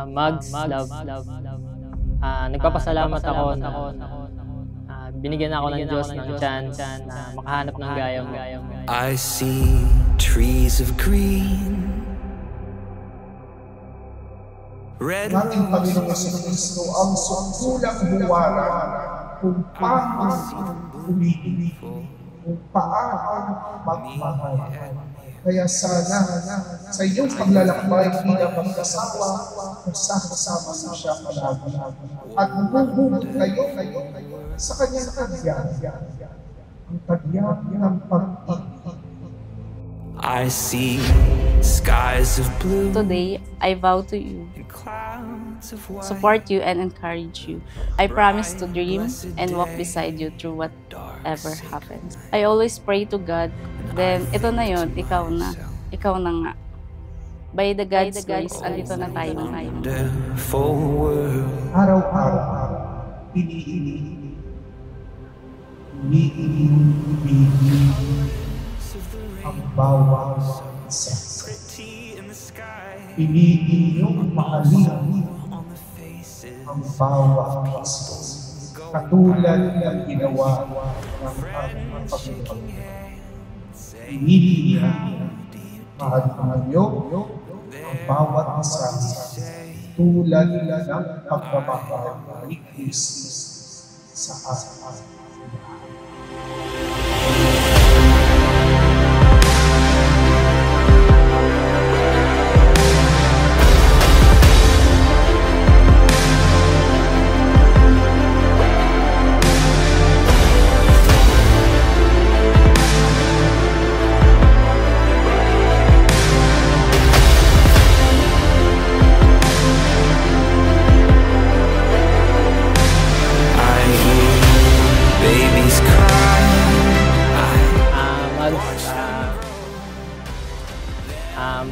Mags, love. Nagpapasalamat ako na binigyan ako ng Diyos ng chance na makahanap ng gaya mo. I see trees of green, red Ating Panginoong Jesucristo ang sungkulang buwara kung paano umiibig, kung paano magmahal. Kaya sana sa iyong paglalakbay bilang magkasawa, kasama mo siya palagi. At bubunod kayo sa kanyang tagyan. Ang tagyan ng pag-ibig. I see skies of blue. Today, I vow to you, support you and encourage you. I promise to dream and walk beside you through whatever happens. I always pray to God, then ito na yun, ikaw na nga. By the God's grace, andito na tayo ngayon. Araw-araw, iniinig ang bawat isa. Piliin niyong mahalin ang bawat isa. Katulad ng ginawa ng ating Panginoon. Piliin niya mahalin niyo ang bawat isa tulad ng pagmamahal ni Kristo sa ating.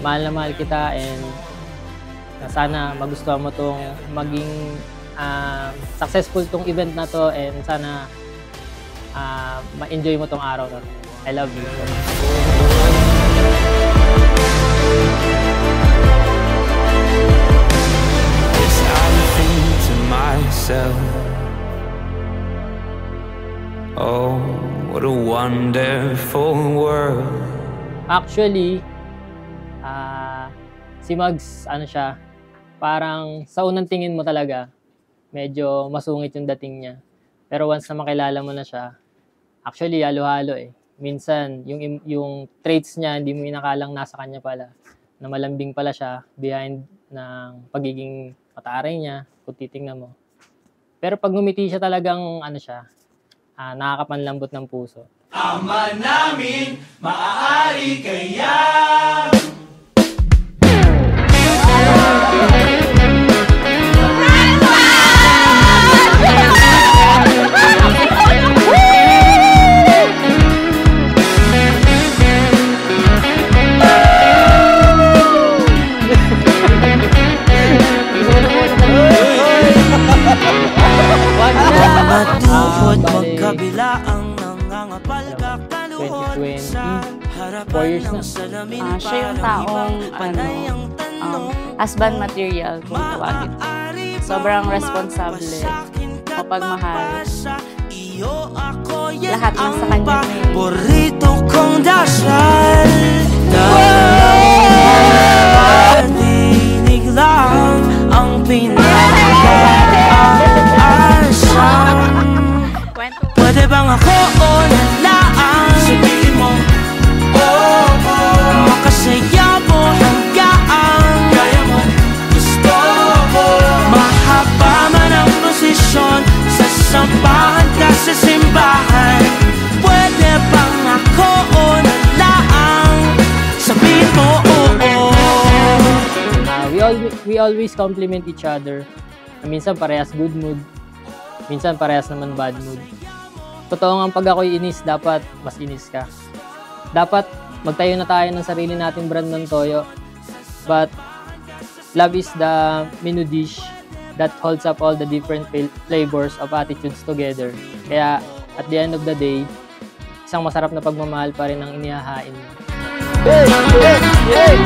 Mahal na mahal kita and sana magustuhan mo itong maging successful tong event na to and sana ma-enjoy mo tong araw na to. I love you. Oh, what a wonderful world. Actually, si Mags, ano siya, parang sa unang tingin mo talaga, medyo masungit yung dating niya. Pero once na makilala mo na siya, actually, halo-halo eh. Minsan, yung traits niya, hindi mo inakalang nasa kanya pala. Na malambing pala siya behind ng pagiging mataray niya, kung titingnan mo. Pero pag ngumiti siya talagang, ano siya, nakakapanlambot ng puso. Ama namin, maaari kaya magkabila ang nangangapal ka 2020, 4 years na. Siya yung taong husband material kung tawagin. Sobrang responsable, mapagmahal. Lahat ng sa kanya may Burrito kong dasal. Dinig lang ang pinag-aasal. Pwede bang ako o nalaan? Sabihin mo, makasaya mo hanggaan. Kaya mo, gusto mo. Mahaba man ang prosesyon, sasampahan ka sa simbahan. Pwede bang ako o nalaan? Sabihin mo, We always compliment each other. Minsan parehas good mood, minsan parehas naman bad mood. Totoo nga pag ako'y inis, dapat mas inis ka. Dapat magtayo na tayo ng sarili nating brand ng toyo. But love is the menu dish that holds up all the different flavors of attitudes together. Kaya at the end of the day, isang masarap na pagmamahal pa rin ang inihahain mo. Hey!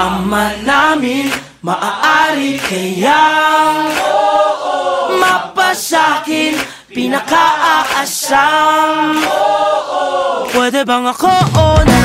Ama namin, maaari kayang mapasakin pinakaaasam. Pwede bang ako o